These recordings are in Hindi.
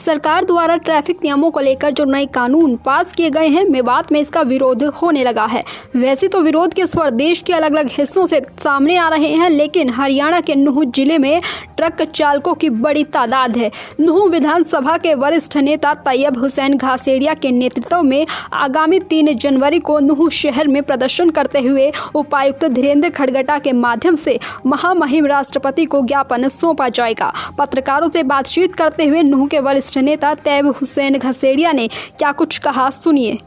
सरकार द्वारा ट्रैफिक नियमों को लेकर जो नए कानून पास किए गए हैं, मेवात में इसका विरोध होने लगा है। वैसे तो विरोध के स्वर देश के अलग अलग हिस्सों से सामने आ रहे हैं, लेकिन हरियाणा के नूंह जिले में ट्रक चालकों की बड़ी तादाद है। नूंह विधानसभा के वरिष्ठ नेता तैयब हुसैन घासेड़िया के नेतृत्व में आगामी 3 जनवरी को नूंह शहर में प्रदर्शन करते हुए उपायुक्त धीरेन्द्र खड़गटा के माध्यम से महामहिम राष्ट्रपति को ज्ञापन सौंपा जाएगा। पत्रकारों से बातचीत करते हुए नूंह के वरिष्ठ नेता तैयब हुसैन घासेड़िया ने क्या कुछ कहा, सुनिए।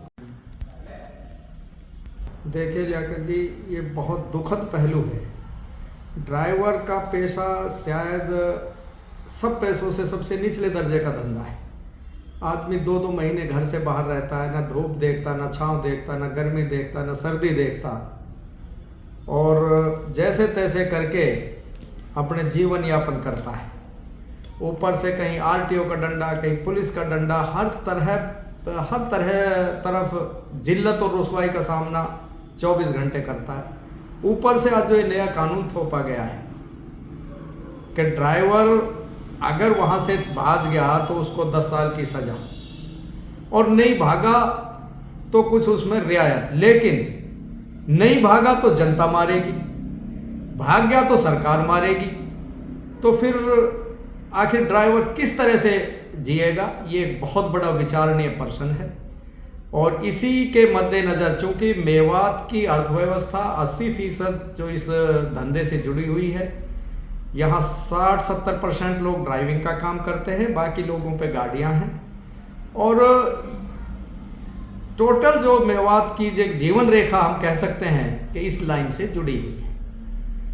देखिए लियाकत जी, ये बहुत दुखद पहलू है। ड्राइवर का पेशा शायद सब पेशों से सबसे निचले दर्जे का धंधा है। आदमी 2-2 महीने घर से बाहर रहता है, ना धूप देखता, ना छांव देखता, ना गर्मी देखता, ना सर्दी देखता, और जैसे तैसे करके अपने जीवन यापन करता है। ऊपर से कहीं आरटीओ का डंडा, कहीं पुलिस का डंडा, हर तरफ जिल्लत और रुसवाई का सामना 24 घंटे करता है। ऊपर से आज जो ये नया कानून थोपा गया है कि ड्राइवर अगर वहां से भाग गया तो उसको 10 साल की सजा, और नहीं भागा तो कुछ उसमें रियायत, लेकिन नहीं भागा तो जनता मारेगी, भाग गया तो सरकार मारेगी। तो फिर आखिर ड्राइवर किस तरह से जिएगा? ये एक बहुत बड़ा विचारणीय प्रश्न है। और इसी के मद्देनज़र चूंकि मेवात की अर्थव्यवस्था 80% जो इस धंधे से जुड़ी हुई है, यहाँ 60-70% लोग ड्राइविंग का काम करते हैं, बाकी लोगों पे गाड़ियाँ हैं, और टोटल जो मेवात की जो जीवन रेखा हम कह सकते हैं कि इस लाइन से जुड़ी हुई है।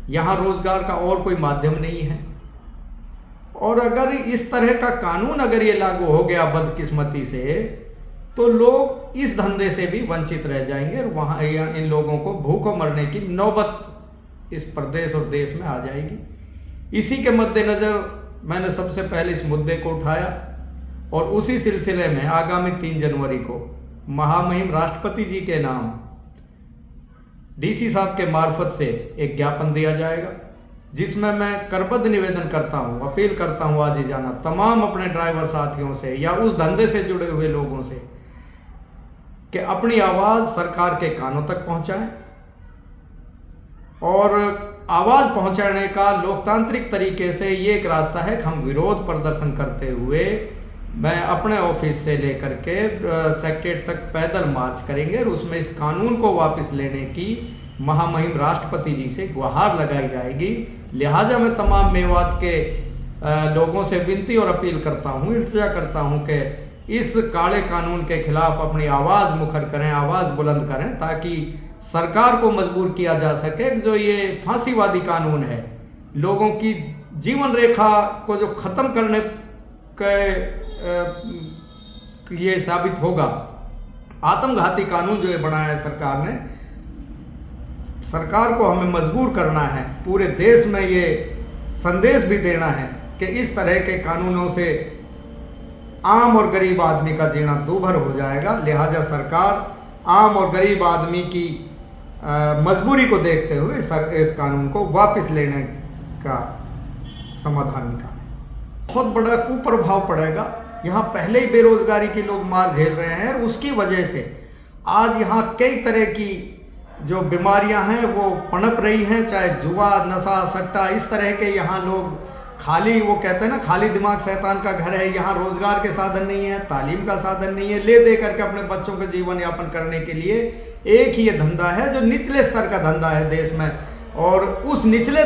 यहाँ रोजगार का और कोई माध्यम नहीं है, और अगर इस तरह का कानून अगर ये लागू हो गया बदकिस्मती से, तो लोग इस धंधे से भी वंचित रह जाएंगे, और वहाँ इन लोगों को भूखों मरने की नौबत इस प्रदेश और देश में आ जाएगी। इसी के मद्देनज़र मैंने सबसे पहले इस मुद्दे को उठाया, और उसी सिलसिले में आगामी 3 जनवरी को महामहिम राष्ट्रपति जी के नाम डीसी साहब के मार्फत से एक ज्ञापन दिया जाएगा, जिसमें मैं करबद्ध निवेदन करता हूं, अपील करता हूं आज ही जाना तमाम अपने ड्राइवर साथियों से या उस धंधे से जुड़े हुए लोगों से कि अपनी आवाज़ सरकार के कानों तक पहुंचाएं, और आवाज़ पहुंचाने का लोकतांत्रिक तरीके से ये एक रास्ता है कि हम विरोध प्रदर्शन करते हुए मैं अपने ऑफिस से लेकर के सेक्रेटेरिएट तक पैदल मार्च करेंगे, और उसमें इस कानून को वापस लेने की महामहिम राष्ट्रपति जी से गुहार लगाई जाएगी। लिहाजा मैं तमाम मेवात के लोगों से विनती और अपील करता हूँ, इल्तिजा करता हूँ कि इस काले कानून के खिलाफ अपनी आवाज़ मुखर करें, आवाज़ बुलंद करें, ताकि सरकार को मजबूर किया जा सके। जो ये फांसीवादी कानून है, लोगों की जीवन रेखा को जो ख़त्म करने के ये साबित होगा। आत्मघाती कानून जो ये बनाया है सरकार ने, सरकार को हमें मजबूर करना है, पूरे देश में ये संदेश भी देना है कि इस तरह के कानूनों से आम और गरीब आदमी का जीना दूभर हो जाएगा। लिहाजा सरकार आम और गरीब आदमी की मजबूरी को देखते हुए इस कानून को वापस लेने का समाधान निकाले। बहुत बड़ा कुप्रभाव पड़ेगा। यहाँ पहले ही बेरोजगारी के लोग मार झेल रहे हैं, और उसकी वजह से आज यहाँ कई तरह की जो बीमारियां हैं वो पनप रही हैं, चाहे जुआ, नशा, सट्टा, इस तरह के। यहाँ लोग खाली, वो कहते हैं ना, खाली दिमाग शैतान का घर है। यहाँ रोजगार के साधन नहीं है, तालीम का साधन नहीं है, ले दे करके अपने बच्चों का जीवन यापन करने के लिए एक ही ये धंधा है जो निचले स्तर का धंधा है देश में, और उस निचले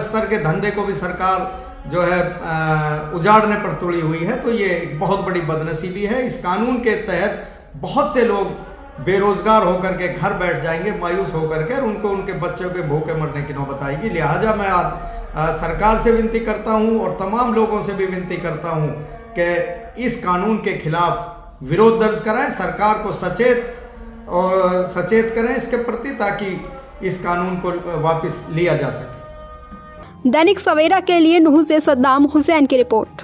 स्तर के धंधे को भी सरकार जो है उजाड़ने पर तुड़ी हुई है। तो ये एक बहुत बड़ी बदनसीबी है। इस कानून के तहत बहुत से लोग बेरोजगार होकर के घर बैठ जाएंगे, मायूस होकर के, और उनको उनके बच्चों के भूखे मरने की नौबत आएगी। लिहाजा मैं आज सरकार से विनती करता हूं, और तमाम लोगों से भी विनती करता हूं कि इस कानून के खिलाफ विरोध दर्ज कराएं, सरकार को सचेत करें इसके प्रति, ताकि इस कानून को वापस लिया जा सके। दैनिक सवेरा के लिए नूंह से सद्दाम हुसैन की रिपोर्ट।